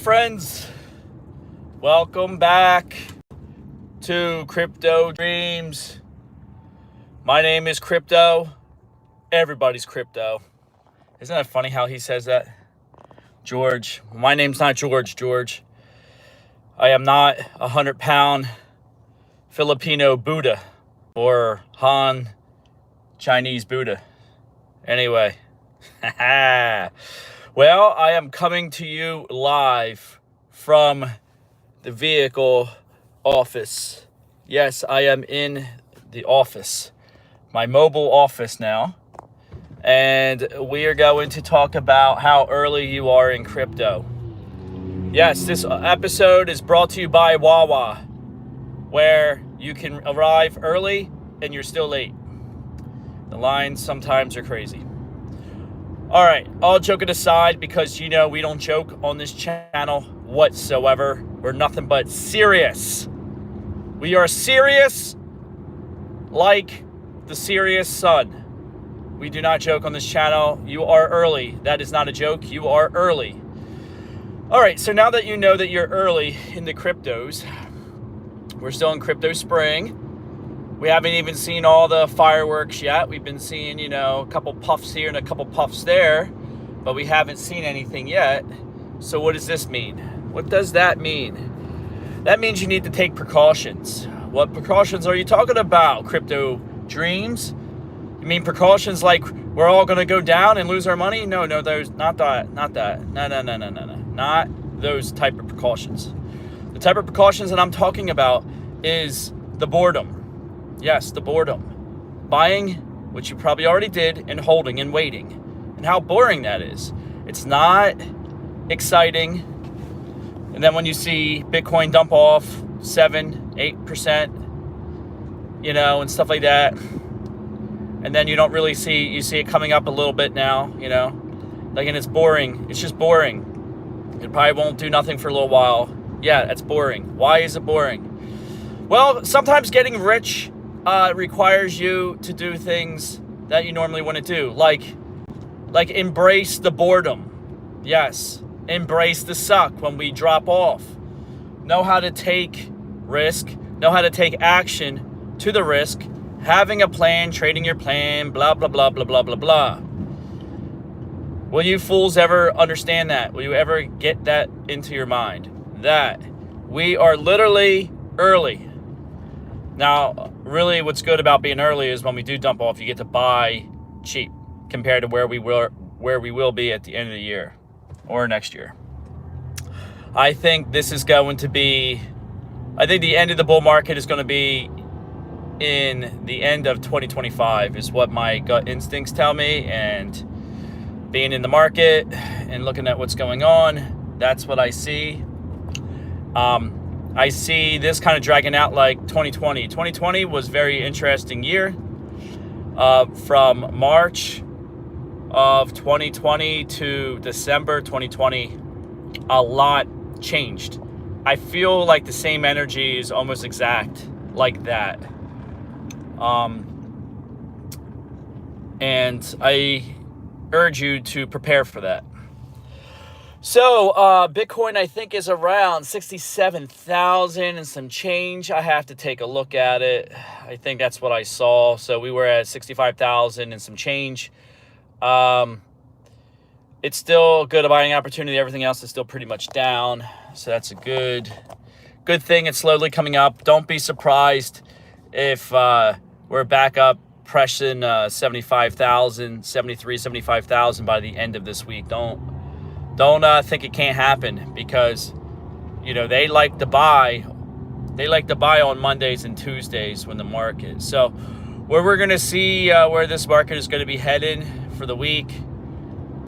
friends, welcome back to Crypto Dreams. My name is Crypto. Everybody's Crypto. Isn't that funny how he says that? George. My name's not George. I am not a 100-pound Filipino Buddha or Han Chinese Buddha. Anyway. Well, I am coming to you live from the vehicle office. Yes, I am in the office, my mobile office now. And we are going to talk about how early you are in crypto. Yes, this episode is brought to you by Wawa, where you can arrive early and you're still late. The lines sometimes are crazy. All right, all joking aside, because you know we don't joke on this channel whatsoever. We're nothing but serious. We are serious like the serious sun. We do not joke on this channel. You are early. That is not a joke. You are early. All right, so now that you know that you're early in the cryptos, we're still in crypto spring. We haven't even seen all the fireworks yet. We've been seeing, a couple puffs here and a couple puffs there, but we haven't seen anything yet. So what does this mean? What does that mean? That means you need to take precautions. What precautions are you talking about, Crypto Dreams? You mean precautions like we're all going to go down and lose our money? No, there's not that. No. Not those type of precautions. The type of precautions that I'm talking about is the boredom. Yes, the boredom. Buying, which you probably already did, and holding and waiting. And how boring that is. It's not exciting. And then when you see Bitcoin dump off 7-8%, and stuff like that. And then you don't really see it coming up a little bit now, and it's boring. It's just boring. It probably won't do nothing for a little while. Yeah, that's boring. Why is it boring? Well, sometimes getting rich requires you to do things that you normally want to do, like embrace the boredom. Yes, embrace the suck when we drop off. Know how to take risk, know how to take action to the risk, having a plan, trading your plan, blah, blah, blah, blah, blah, blah, blah. Will you fools ever understand that? Will you ever get that into your mind? That we are literally early. Now, really what's good about being early is when we do dump off, you get to buy cheap compared to where we will be at the end of the year or next year. I think this is going to be, the end of the bull market is going to be in the end of 2025 is what my gut instincts tell me, and being in the market and looking at what's going on, that's what I see. I see this kind of dragging out like 2020. 2020 was a very interesting year. From March of 2020 to December 2020, a lot changed. I feel like the same energy is almost exact like that. And I urge you to prepare for that. So, Bitcoin, I think, is around 67,000 and some change. I have to take a look at it. I think that's what I saw. So we were at 65,000 and some change. It's still a good buying opportunity. Everything else is still pretty much down. So that's a good thing. It's slowly coming up. Don't be surprised if we're back up pressing 75,000, 73, 75,000 by the end of this week. Don't think it can't happen, because they like to buy on Mondays and Tuesdays when the market. So where we're going to see where this market is going to be headed for the week,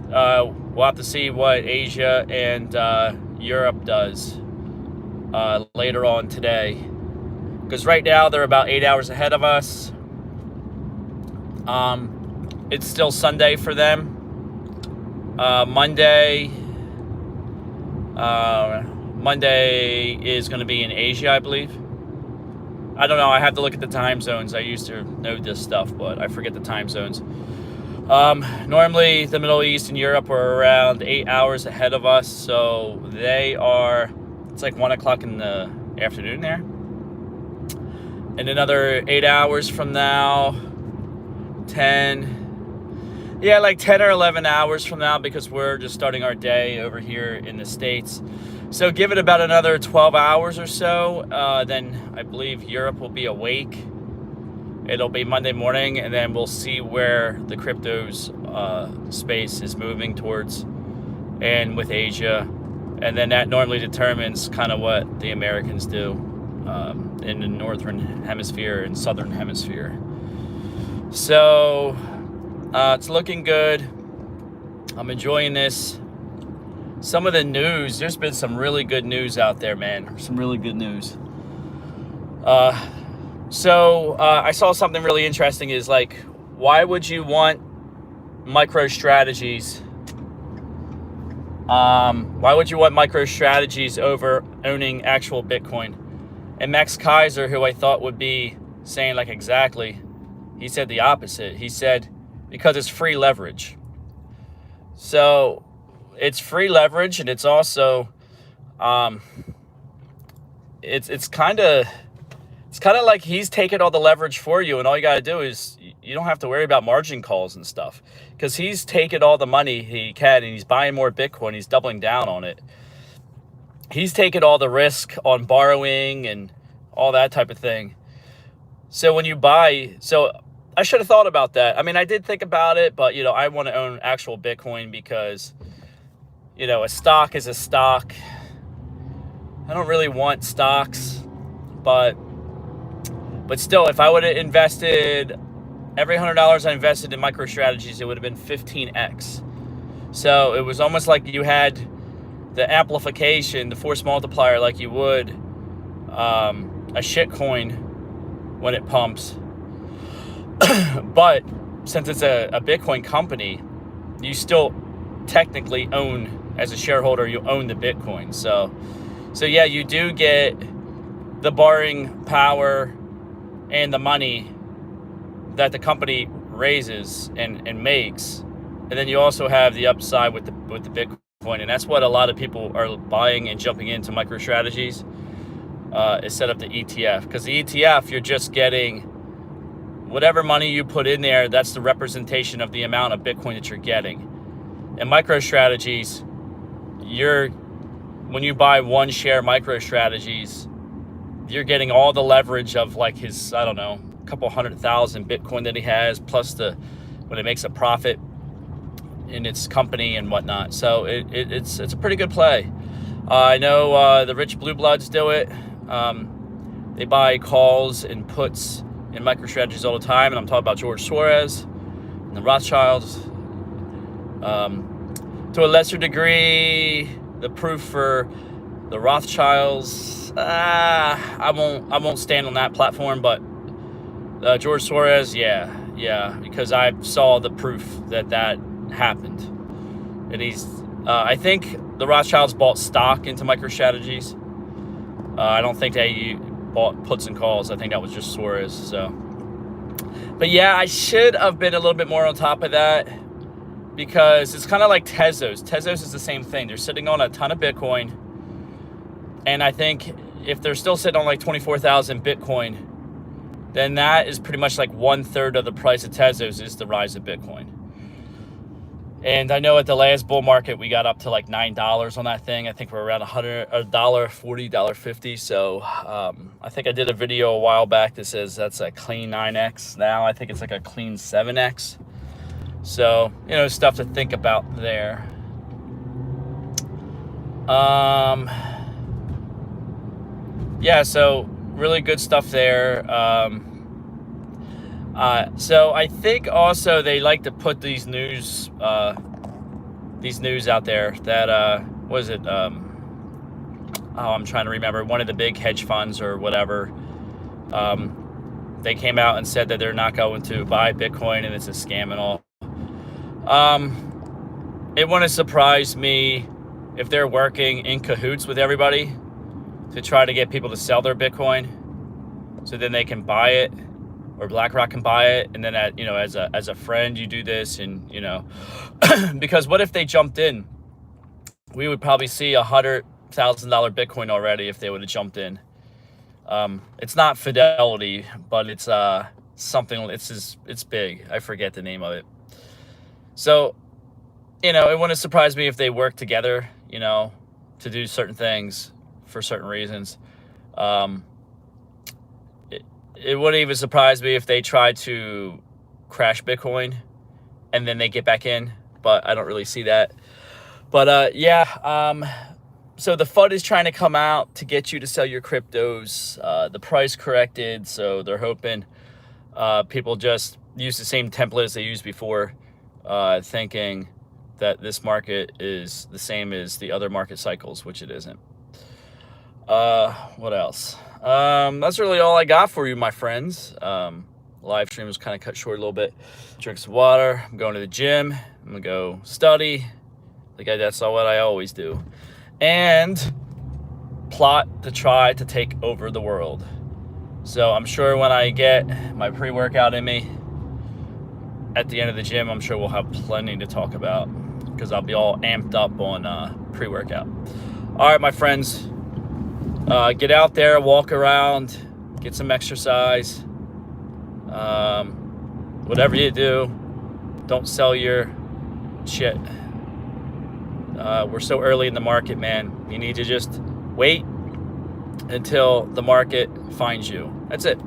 we'll have to see what Asia and Europe does later on today, because right now they're about 8 hours ahead of us. It's still Sunday for them. Monday is going to be in Asia, I believe. I don't know. I have to look at the time zones. I used to know this stuff, but I forget the time zones. Normally the Middle East and Europe are around 8 hours ahead of us, so it's like 1 o'clock in the afternoon there. And another 8 hours from now, 10 or 11 hours from now, because we're just starting our day over here in the States. So give it about another 12 hours or so, then I believe Europe will be awake. It'll be Monday morning, and then we'll see where the cryptos space is moving towards, and with Asia. And then that normally determines kind of what the Americans do in the northern hemisphere and southern hemisphere. So it's looking good. I'm enjoying this. Some of the news, there's been some really good news out there, man. Some really good news. So I saw something really interesting is like, why would you want MicroStrategies? Why would you want MicroStrategies over owning actual Bitcoin? And Max Kaiser, who I thought would be saying like exactly, he said the opposite. He said, because it's free leverage. So it's free leverage, and it's also, it's kind of like he's taking all the leverage for you, and all you got to do is you don't have to worry about margin calls and stuff, because he's taking all the money he can, and he's buying more Bitcoin. He's doubling down on it. He's taking all the risk on borrowing and all that type of thing. So when you buy, so I should have thought about that. I mean, I did think about it, but, I want to own actual Bitcoin because, a stock is a stock. I don't really want stocks, but still, if I would have invested every $100 I invested in MicroStrategies, it would have been 15x. So it was almost like you had the amplification, the force multiplier, like you would a shitcoin when it pumps. But since it's a Bitcoin company, you still technically own, as a shareholder, you own the Bitcoin. So yeah, you do get the borrowing power and the money that the company raises and makes, and then you also have the upside with the Bitcoin, and that's what a lot of people are buying and jumping into MicroStrategies instead of the ETF, because the ETF, you're just getting whatever money you put in there. That's the representation of the amount of Bitcoin that you're getting. And MicroStrategies, when you buy one share MicroStrategies, you're getting all the leverage of like his, I don't know, a couple 100,000 Bitcoin that he has, plus when it makes a profit in its company and whatnot. So it's a pretty good play. I know the rich blue bloods do it. They buy calls and puts in MicroStrategies all the time, and I'm talking about George Soros and the Rothschilds. To a lesser degree, the proof for the Rothschilds, I won't stand on that platform, but George Soros, yeah, because I saw the proof that happened. And I think the Rothschilds bought stock into MicroStrategies. I don't think they bought puts and calls. I think that was just Soros. So, but yeah, I should have been a little bit more on top of that, because it's kind of like Tezos. Tezos is the same thing. They're sitting on a ton of Bitcoin, and I think if they're still sitting on like 24,000 Bitcoin, then that is pretty much like 1/3 of the price of Tezos is the rise of Bitcoin. And I know at the last bull market, we got up to like $9 on that thing. I think we're around $140, $1.50. So I think I did a video a while back that says that's a clean 9x. Now I think it's like a clean 7x. So, stuff to think about there. Yeah, so really good stuff there. So I think also they like to put these news out there that, what is it? I'm trying to remember. One of the big hedge funds or whatever, they came out and said that they're not going to buy Bitcoin and it's a scam and all. It wouldn't surprise me if they're working in cahoots with everybody to try to get people to sell their Bitcoin so then they can buy it or BlackRock can buy it, and then as a friend you do this, and because what if they jumped in? We would probably see $100,000 Bitcoin already if they would have jumped in. It's not Fidelity, but it's something. It's big. I forget the name of it. So, it wouldn't surprise me if they work together, to do certain things for certain reasons. It wouldn't even surprise me if they try to crash Bitcoin and then they get back in, but I don't really see that. But so the FUD is trying to come out to get you to sell your cryptos. The price corrected, so they're hoping people just use the same template as they used before, thinking that this market is the same as the other market cycles, which it isn't. What else? That's really all I got for you, my friends. Live stream was kind of cut short a little bit. Drink some water. I'm going to the gym. I'm gonna go study. That's all what I always do. And plot to try to take over the world. So I'm sure when I get my pre-workout in me at the end of the gym, I'm sure we'll have plenty to talk about, because I'll be all amped up on pre-workout. All right, my friends, get out there, walk around, get some exercise. Whatever you do, don't sell your shit. We're so early in the market, man. You need to just wait until the market finds you. That's it.